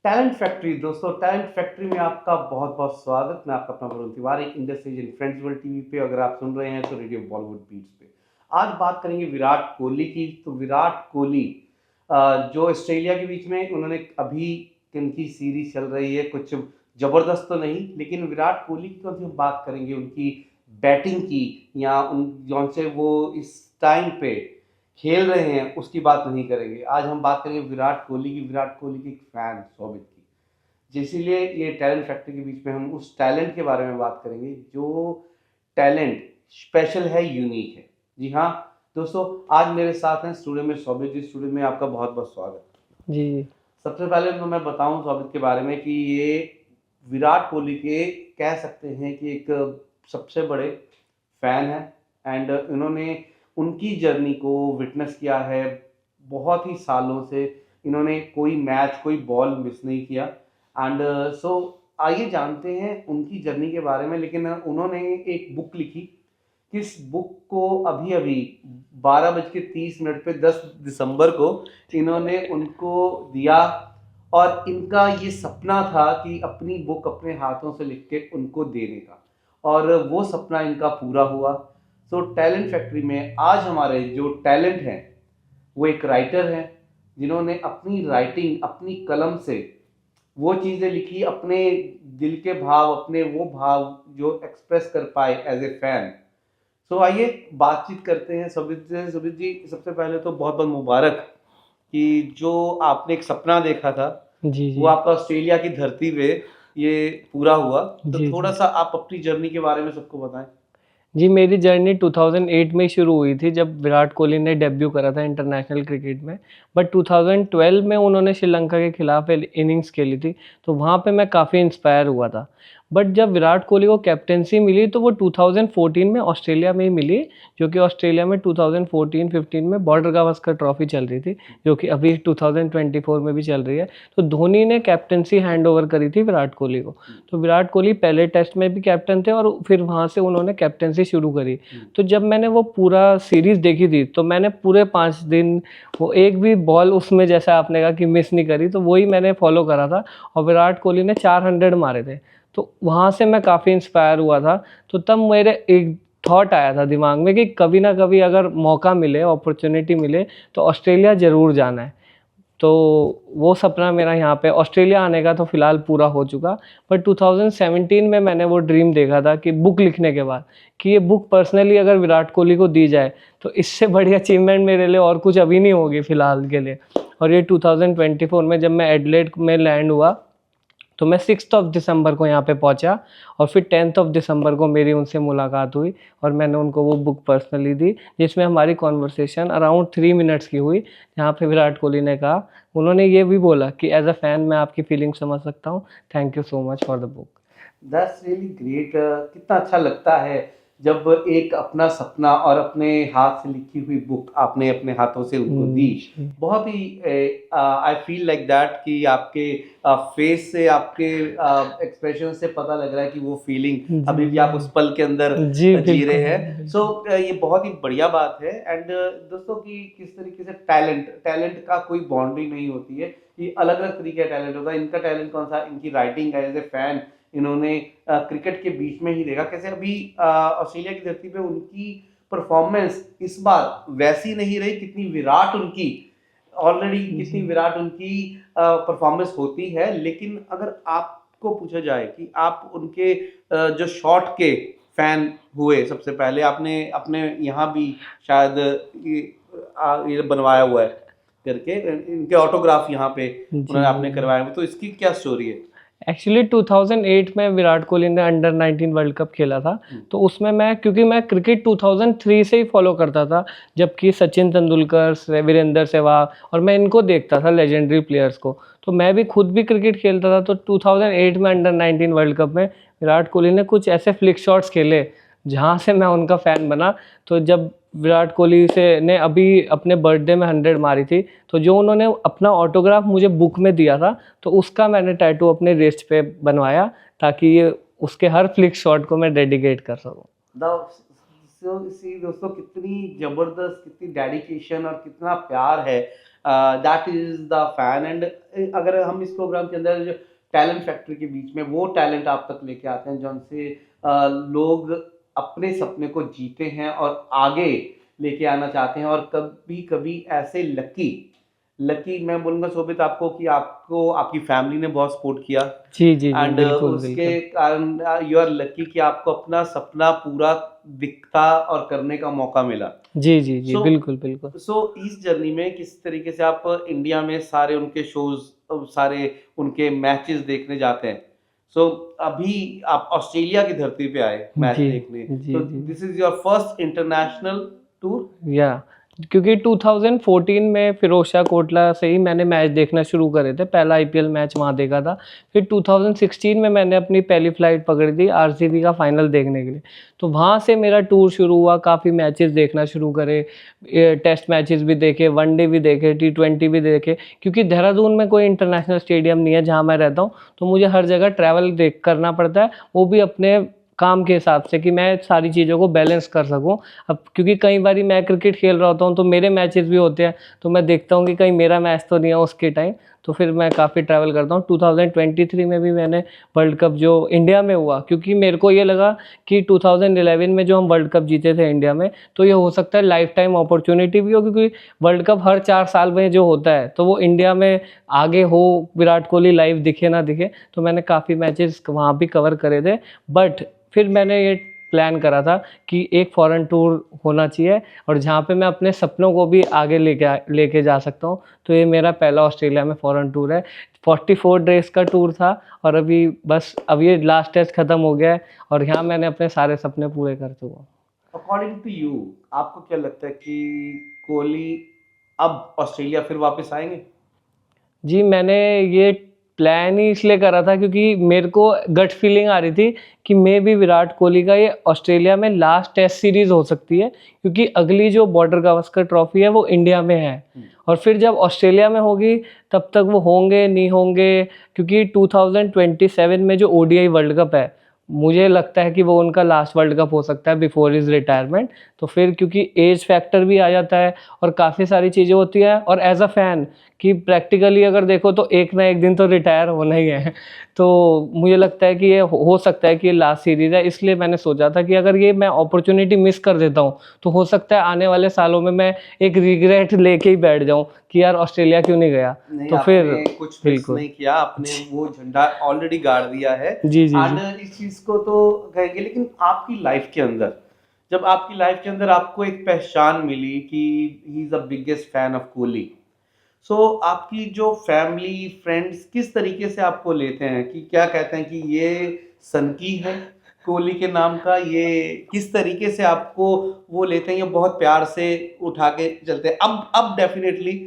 Talent factory दोस्तों, talent factory में आपका बहुत बहुत स्वागत। मैं आपका अपना Varun Tiwari, Indus Asian friends world TV पे, अगर आप सुन रहे हैं तो रेडियो बॉलीवुड बीट्स पे। आज बात करेंगे विराट कोहली की। तो विराट कोहली जो ऑस्ट्रेलिया के बीच में उन्होंने अभी इनकी सीरीज चल रही है, कुछ जबरदस्त तो नहीं, लेकिन विराट कोहली की हम बात करेंगे उनकी बैटिंग की, या उन जौन से वो इस टाइम पे खेल रहे हैं उसकी बात नहीं करेंगे। आज हम बात करेंगे विराट कोहली की, विराट कोहली की एक फैन सौबित की। इसीलिए ये टैलेंट फैक्ट्री के बीच में हम उस टैलेंट के बारे में बात करेंगे जो टैलेंट स्पेशल है, यूनिक है। जी हाँ दोस्तों, आज मेरे साथ हैं स्टूडियो में सौबित जी। स्टूडियो में आपका बहुत बहुत स्वागत जी। सबसे पहले तो मैं बताऊं सौबित के बारे में कि ये विराट कोहली के कह सकते हैं कि एक सबसे बड़े फैन है। एंड इन्होंने उनकी जर्नी को विटनेस किया है बहुत ही सालों से। इन्होंने कोई मैच, कोई बॉल मिस नहीं किया। एंड सो आइए जानते हैं उनकी जर्नी के बारे में। लेकिन उन्होंने एक बुक लिखी, किस बुक को अभी अभी 12:30 पे 10 दिसंबर को इन्होंने उनको दिया। और इनका ये सपना था कि अपनी बुक अपने हाथों से लिख के उनको देने का, और वो सपना इनका पूरा हुआ। सो टैलेंट फैक्ट्री में आज हमारे जो टैलेंट हैं वो एक राइटर हैं, जिन्होंने अपनी राइटिंग, अपनी कलम से वो चीज़ें लिखी, अपने दिल के भाव, अपने वो भाव जो एक्सप्रेस कर पाए एज ए फैन। सो आइए बातचीत करते हैं सुब्रत से। सुब्रत जी, सबसे पहले तो बहुत बहुत मुबारक कि जो आपने एक सपना देखा था जी, वो जी। आपका ऑस्ट्रेलिया की धरती पे ये पूरा हुआ। तो जी, थोड़ा जी। सा आप अपनी जर्नी के बारे में सबको बताएं। जी, मेरी जर्नी 2008 में शुरू हुई थी जब विराट कोहली ने डेब्यू करा था इंटरनेशनल क्रिकेट में। बट 2012 में उन्होंने श्रीलंका के खिलाफ इनिंग्स खेली थी, तो वहाँ पे मैं काफ़ी इंस्पायर हुआ था। बट जब विराट कोहली को कैप्टेंसी मिली तो वो 2014 में ऑस्ट्रेलिया में ही मिली, जो कि ऑस्ट्रेलिया में 2014-15 में बॉर्डर गावस्कर ट्रॉफी चल रही थी, जो कि अभी 2024 में भी चल रही है। तो धोनी ने कैप्टेंसी हैंडओवर करी थी विराट कोहली को। तो विराट कोहली पहले टेस्ट में भी कैप्टन थे और फिर वहाँ से उन्होंने कैप्टेंसी शुरू करी। तो जब मैंने वो पूरा सीरीज़ देखी थी तो मैंने पूरे 5 दिन वो एक भी बॉल उसमें, जैसा आपने कहा कि मिस नहीं करी, तो वही मैंने फॉलो करा था। और विराट कोहली ने 400 मारे थे, तो वहाँ से मैं काफ़ी इंस्पायर हुआ था। तो तब मेरे एक थॉट आया था दिमाग में कि कभी ना कभी अगर मौका मिले, अपॉर्चुनिटी मिले, तो ऑस्ट्रेलिया ज़रूर जाना है। तो वो सपना मेरा यहाँ पे ऑस्ट्रेलिया आने का तो फ़िलहाल पूरा हो चुका। पर 2017 में मैंने वो ड्रीम देखा था कि बुक लिखने के बाद, कि ये बुक पर्सनली अगर विराट कोहली को दी जाए तो इससे बड़ी अचीवमेंट मेरे लिए और कुछ अभी नहीं होगी फ़िलहाल के लिए। और ये 2024 में जब मैं एडिलेड में लैंड हुआ तो मैं 6 दिसंबर को यहाँ पे पहुँचा, और फिर 10 दिसंबर को मेरी उनसे मुलाकात हुई और मैंने उनको वो बुक पर्सनली दी, जिसमें हमारी कॉन्वर्सेशन अराउंड 3 मिनट्स की हुई। जहाँ पे विराट कोहली ने कहा, उन्होंने ये भी बोला कि एज अ फ़ैन मैं आपकी फीलिंग समझ सकता हूँ, thank you so much for the book. That's really great. कितना अच्छा लगता है जब एक अपना सपना और अपने हाथ से लिखी हुई बुक आपने अपने हाथों से उनको दी। जी। बहुत ही आई फील लाइक दैट कि आपके फेस से, आपके एक्सप्रेशन से पता लग रहा है कि वो फीलिंग जी, अभी भी आप उस पल के अंदर जी, जी रहे बिल्कुल, हैं। सो बिल्कुल। ये बहुत ही बढ़िया बात है। एंड दोस्तों कि किस तरीके से टैलेंट टैलेंट का कोई बाउंड्री नहीं होती है, कि अलग अलग तरीके का टैलेंट होता है। इनका टैलेंट कौन सा, इनकी राइटिंग है। एज ए फैन इन्होंने क्रिकेट के बीच में ही देखा कैसे अभी ऑस्ट्रेलिया की धरती पे उनकी परफॉर्मेंस इस बार वैसी नहीं रही कितनी विराट उनकी ऑलरेडी, कितनी जी। विराट उनकी परफॉर्मेंस होती है। लेकिन अगर आपको पूछा जाए कि आप उनके जो शॉट के फैन हुए, सबसे पहले आपने अपने यहाँ भी शायद ये बनवाया हुआ है करके, इनके ऑटोग्राफ यहाँ पे जी, उन्होंने आपने जी। करवाया हुआ, तो इसकी क्या स्टोरी है? एक्चुअली 2008 में विराट कोहली ने अंडर 19 वर्ल्ड कप खेला था। तो उसमें मैं, क्योंकि मैं क्रिकेट 2003 से ही फॉलो करता था, जबकि सचिन तेंदुलकर, वीरेंद्र सहवाग, और मैं इनको देखता था लेजेंडरी प्लेयर्स को। तो मैं भी खुद भी क्रिकेट खेलता था। तो 2008 में अंडर 19 वर्ल्ड कप में विराट कोहली ने कुछ ऐसे फ्लिक शॉट्स खेले जहाँ से मैं उनका फ़ैन बना। तो जब विराट कोहली से ने अभी अपने बर्थडे में 100 मारी थी, तो जो उन्होंने अपना ऑटोग्राफ मुझे बुक में दिया था, तो उसका मैंने टैटू अपने रिस्ट पे बनवाया, ताकि ये उसके हर फ्लिक शॉट को मैं डेडिकेट कर सकूं। सी दोस्तों, कितनी जबरदस्त, कितनी डेडिकेशन और कितना प्यार है that is the fan. And अगर हम इस प्रोग्राम के अंदर जो टैलेंट फैक्ट्री के बीच में वो टैलेंट आप तक लेके आते हैं जिनसे लोग अपने सपने को जीते हैं और आगे लेके आना चाहते हैं, और कभी कभी ऐसे लकी लकी मैं बोलूँगा शोभित आपको कि आपको आपकी फैमिली ने बहुत सपोर्ट किया, जी, जी, जी, एंड बिल्कुल, उसके बिल्कुल। कारण यू आर लकी कि आपको अपना सपना पूरा दिखता और करने का मौका मिला। जी, जी, जी, सो बिल्कुल, बिल्कुल। इस जर्नी में किस तरीके से आप इंडिया में सारे उनके शोज, सारे उनके मैचेस देखने जाते हैं? सो अभी आप ऑस्ट्रेलिया की धरती पे आए मैच जी, देखने, जी, तो जी। This is your first international tour? या क्योंकि 2014 में फिरोजशाह कोटला से ही मैंने मैच देखना शुरू करे थे, पहला आईपीएल मैच वहाँ देखा था। फिर 2016 में मैंने अपनी पहली फ्लाइट पकड़ी थी आरसीबी का फाइनल देखने के लिए। तो वहाँ से मेरा टूर शुरू हुआ, काफ़ी मैचेस देखना शुरू करे, टेस्ट मैचेस भी देखे, वनडे भी देखे, टी20 भी देखे। क्योंकि देहरादून में कोई इंटरनेशनल स्टेडियम नहीं है जहाँ मैं रहता हूँ, तो मुझे हर जगह ट्रैवल देख करना पड़ता है, वो भी अपने काम के हिसाब से कि मैं सारी चीज़ों को बैलेंस कर सकूँ। अब क्योंकि कई बारी मैं क्रिकेट खेल रहा होता हूँ तो मेरे मैचेस भी होते हैं, तो मैं देखता हूँ कि कहीं मेरा मैच तो नहीं है उसके टाइम, तो फिर मैं काफ़ी ट्रैवल करता हूँ। 2023 में भी मैंने वर्ल्ड कप जो इंडिया में हुआ, क्योंकि मेरे को ये लगा कि 2011 में जो हम वर्ल्ड कप जीते थे इंडिया में, तो ये हो सकता है लाइफ टाइम अपॉर्चुनिटी भी हो, क्योंकि वर्ल्ड कप हर 4 साल में जो होता है, तो वो इंडिया में आगे हो, विराट कोहली लाइव दिखे ना दिखे, तो मैंने काफ़ी मैचेस वहाँ भी कवर करे थे। बट फिर मैंने ये प्लान करा था कि एक फॉरेन टूर होना चाहिए और जहाँ पे मैं अपने सपनों को भी आगे लेके जा सकता हूँ। तो ये मेरा पहला ऑस्ट्रेलिया में फॉरेन टूर है। 44 डेज़ का टूर था और अभी बस अब ये लास्ट टेस्ट ख़त्म हो गया है और यहाँ मैंने अपने सारे सपने पूरे कर चुका हूँ। अकॉर्डिंग टू यू, आपको क्या लगता है कि कोहली अब ऑस्ट्रेलिया फिर वापस आएंगे? जी, मैंने ये प्लान ही इसलिए करा था क्योंकि मेरे को गट फीलिंग आ रही थी कि मे बी विराट कोहली का ये ऑस्ट्रेलिया में लास्ट टेस्ट सीरीज़ हो सकती है, क्योंकि अगली जो बॉर्डर गावस्कर ट्रॉफी है वो इंडिया में है और फिर जब ऑस्ट्रेलिया में होगी तब तक वो होंगे नहीं होंगे, क्योंकि 2027 में जो ओडीआई वर्ल्ड कप है, मुझे लगता है कि वो उनका लास्ट वर्ल्ड कप हो सकता है बिफोर हिज रिटायरमेंट। तो फिर क्योंकि एज फैक्टर भी आ जाता है और काफ़ी सारी चीज़ें होती हैं, और एज अ फ़ैन कि प्रैक्टिकली अगर देखो तो एक ना एक दिन तो रिटायर होना ही है। तो मुझे लगता है कि ये हो सकता है कि ये लास्ट सीरीज़ है, इसलिए मैंने सोचा था कि अगर ये मैं अपॉर्चुनिटी मिस कर देता हूँ तो हो सकता है आने वाले सालों में मैं एक रिग्रेट लेके ही बैठ जाऊँ कि यार ऑस्ट्रेलिया क्यों नहीं गया। नहीं, तो फिर आपने कुछ मिस बिल्कुल। नहीं किया, आपने वो झंडा ऑलरेडी गाड़ दिया है। जी, जी, एंड जी। इस चीज को तो कहेंगे, लेकिन आपकी लाइफ के अंदर, जब आपकी लाइफ के अंदर आपको एक पहचान मिली कि he is the biggest fan of Kohli, so आपकी जो फैमिली फ्रेंड्स किस तरीके से आपको लेते हैं, कि क्या कहते हैं कि ये सनकी है कोहली के नाम का, ये किस तरीके से आपको वो लेते हैं, ये बहुत प्यार से उठा के चलते हैं? अब डेफिनेटली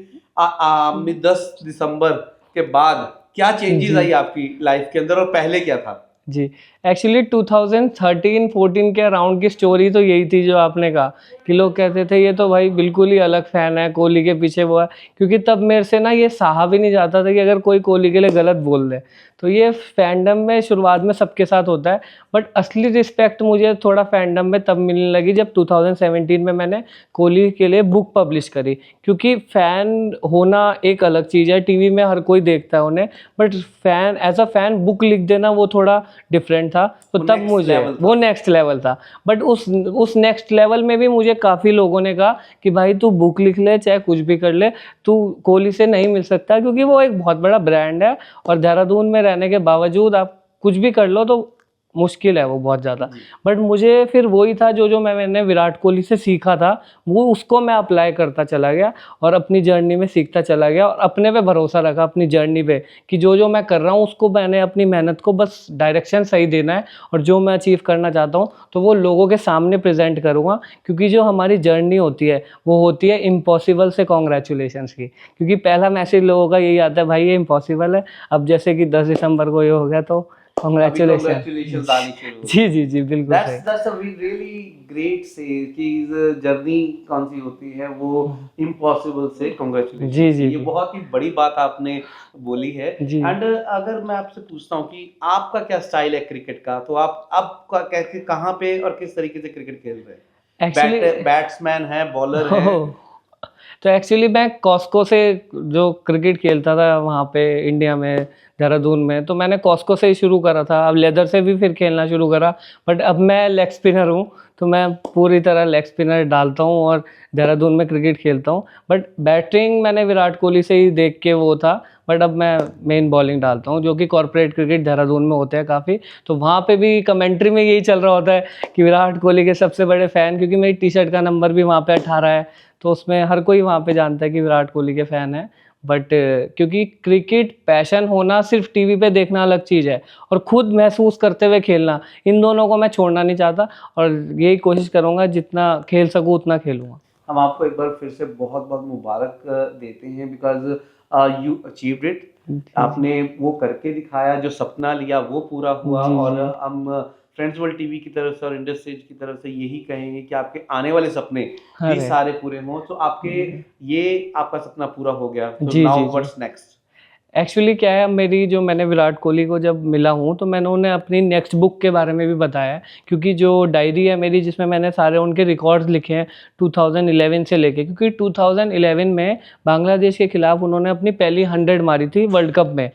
10 दिसंबर के बाद क्या चेंजेस जी। आई आपकी लाइफ के अंदर और पहले क्या था? जी, एक्चुअली 2013-14 के अराउंड की स्टोरी तो यही थी जो आपने कहा कि लोग कहते थे ये तो भाई बिल्कुल ही अलग फ़ैन है, कोहली के पीछे वो है। क्योंकि तब मेरे से ना ये सहा भी नहीं जाता था कि अगर कोई कोहली के लिए गलत बोल दे। तो ये फैंडम में शुरुआत में सबके साथ होता है, बट असली रिस्पेक्ट मुझे थोड़ा फैंडम में तब मिलने लगी जब 2017 में मैंने कोहली के लिए बुक पब्लिश करी। क्योंकि फ़ैन होना एक अलग चीज़ है, टीवी में हर कोई देखता है उन्हें, but fan as a fan book लिख देना वो थोड़ा डिफरेंट था। तो वो तब नेक्स्ट मुझे लेवल था। वो नेक्स्ट लेवल था। बट उस नेक्स्ट लेवल में भी मुझे काफ़ी लोगों ने कहा कि भाई तू बुक लिख ले, चाहे कुछ भी कर ले, तू कोहली से नहीं मिल सकता, क्योंकि वो एक बहुत बड़ा ब्रांड है और देहरादून में रहने के बावजूद आप कुछ भी कर लो तो मुश्किल है वो बहुत ज़्यादा। बट मुझे फिर वही था जो मैंने विराट कोहली से सीखा था, वो उसको मैं अप्लाई करता चला गया और अपनी जर्नी में सीखता चला गया और अपने पे भरोसा रखा अपनी जर्नी पे कि जो मैं कर रहा हूँ उसको मैंने अपनी मेहनत को बस डायरेक्शन सही देना है और जो मैं अचीव करना चाहता हूँ तो वो लोगों के सामने प्रेजेंट करूँगा। क्योंकि जो हमारी जर्नी होती है वो होती है इम्पॉसिबल से कॉन्ग्रेचुलेशंस की, क्योंकि पहला मैसेज लोगों का यही आता है भाई ये इम्पॉसिबल है। अब जैसे कि 10 दिसंबर को ये हो गया तो अभी कांग्रेचुलेशन। कांग्रेचुलेशंस आनी शुरू हो जी, जी, जी, बिल्कुल सही। दैट्स अ रियली ग्रेट से कि जर्नी कौन सी होती है वो इम्पॉसिबल से कांग्रेचुलेशन। जी, जी, ये जी। बहुत ही बड़ी बात आपने बोली है। जी। एंड अगर मैं आपसे पूछता हूँ कि आपका क्या स्टाइल है क्रिकेट का, तो आप अब कैसे, कहाँ पे और किस तरीके से क्रिकेट खेल रहे हैं? एक्चुअली बैट्समैन है, बॉलर है? ओह! तो एक्चुअली मैं कॉस्को से जो क्रिकेट खेलता था वहाँ पे इंडिया में, देहरादून में, तो मैंने कॉस्को से ही शुरू करा था। अब लेदर से भी फिर खेलना शुरू करा, बट अब मैं लेग स्पिनर हूँ, तो मैं पूरी तरह लेग स्पिनर डालता हूँ और देहरादून में क्रिकेट खेलता हूँ। बट बैटिंग मैंने विराट कोहली से ही देख के वो था, बट अब मैं मेन बॉलिंग डालता हूँ, जो कि कॉर्पोरेट क्रिकेट देहरादून में होते हैं काफ़ी। तो वहाँ पे भी कमेंट्री में यही चल रहा होता है कि विराट कोहली के सबसे बड़े फ़ैन, क्योंकि मेरी टी शर्ट का नंबर भी वहाँ पे 18 है, तो उसमें हर कोई वहाँ पे जानता है कि विराट कोहली के फ़ैन है। बट क्योंकि क्रिकेट पैशन होना सिर्फ टीवी पे देखना अलग चीज़ है, और खुद महसूस करते हुए खेलना, इन दोनों को मैं छोड़ना नहीं चाहता, और यही कोशिश करूँगा जितना खेल सकूँ उतना खेलूँगा। हम आपको एक बार फिर से बहुत बहुत मुबारक देते हैं, बिकॉज यू अचीव्ड इट। आपने वो करके दिखाया, जो सपना लिया वो पूरा हुआ। जी, और जी। हम फ्रेंड्स वर्ल्ड टीवी की तरफ से और इंडस्ट्रीज की तरफ से यही कहेंगे कि आपके आने वाले सपने भी अरे! सारे पूरे हों। तो आपके ये आपका सपना पूरा हो गया, तो जी, जी, नाउ जी। What's next? एक्चुअली क्या है, मेरी जो मैंने विराट कोहली को जब मिला हूँ, तो मैंने उन्हें अपनी नेक्स्ट बुक के बारे में भी बताया है, क्योंकि जो डायरी है मेरी, जिसमें मैंने सारे उनके रिकॉर्ड्स लिखे हैं 2011 से लेके, क्योंकि 2011 में बांग्लादेश के खिलाफ उन्होंने अपनी पहली 100 मारी थी वर्ल्ड कप में,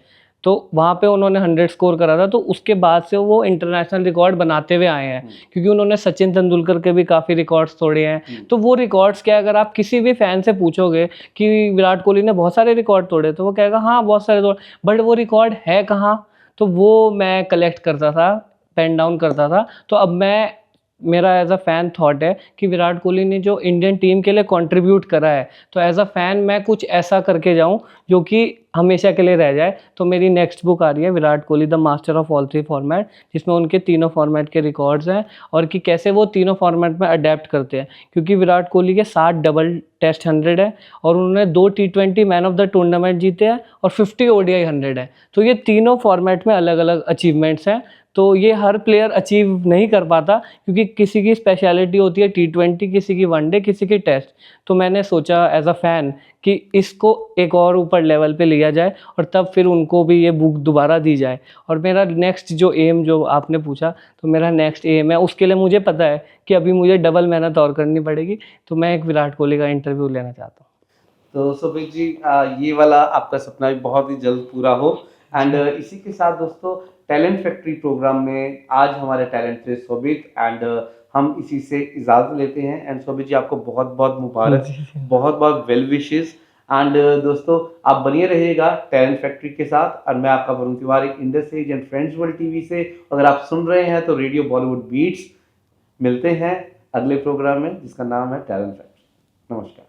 तो वहाँ पे उन्होंने 100 स्कोर करा था। तो उसके बाद से वो इंटरनेशनल रिकॉर्ड बनाते हुए आए हैं, क्योंकि उन्होंने सचिन तेंदुलकर के भी काफ़ी रिकॉर्ड्स तोड़े हैं। तो वो रिकॉर्ड्स क्या, अगर आप किसी भी फ़ैन से पूछोगे कि विराट कोहली ने बहुत सारे रिकॉर्ड तोड़े, तो वो कहेगा हाँ बहुत सारे तोड़े, बट वो रिकॉर्ड है कहाँ? तो वो मैं कलेक्ट करता था, पेन डाउन करता था। तो अब मेरा एज़ अ फ़ैन थॉट है कि विराट कोहली ने जो इंडियन टीम के लिए कंट्रीब्यूट करा है, तो एज़ अ फ़ैन मैं कुछ ऐसा करके जाऊँ जो कि हमेशा के लिए रह जाए। तो मेरी नेक्स्ट बुक आ रही है, Virat Kohli the master of all three format, जिसमें उनके तीनों फॉर्मेट के रिकॉर्ड्स हैं, और कि कैसे वो तीनों फॉर्मेट में अडेप्ट करते हैं। क्योंकि विराट कोहली के 7 डबल टेस्ट 100 है, और उन्होंने 2 टी20 मैन ऑफ द टूर्नामेंट जीते हैं, और 50 ओडीआई 100 है। तो ये तीनों फॉर्मेट में अलग-अलग अचीवमेंट्स हैं। तो ये हर प्लेयर अचीव नहीं कर पाता, क्योंकि किसी की स्पेशलिटी होती है टी20, किसी की वनडे, किसी की टेस्ट। तो मैंने सोचा एज़ अ फ़ैन कि इसको एक और ऊपर लेवल पे लिया जाए, और तब फिर उनको भी ये बुक दोबारा दी जाए। और मेरा नेक्स्ट जो एम, जो आपने पूछा, तो मेरा नेक्स्ट एम है, उसके लिए मुझे पता है कि अभी मुझे डबल मेहनत और करनी पड़ेगी। तो मैं एक विराट कोहली का इंटरव्यू लेना चाहता हूँ। तो शोभित जी, ये वाला आपका सपना भी बहुत ही जल्द पूरा हो। एंड इसी के साथ दोस्तों, टैलेंट फैक्ट्री प्रोग्राम में आज हमारे टैलेंट थे शोभित, एंड हम इसी से इजाज़त लेते हैं। एंड शोभित जी, आपको बहुत बहुत मुबारक, जी, जी। बहुत बहुत वेल विशेस। एंड दोस्तों, आप बनिए रहिएगा टैलेंट फैक्ट्री के साथ। और मैं आपका Varun Tiwari, industries and friends world TV से। अगर आप सुन रहे हैं तो रेडियो बॉलीवुड बीट्स। मिलते हैं अगले प्रोग्राम में, जिसका नाम है टैलेंट फैक्ट्री। नमस्कार।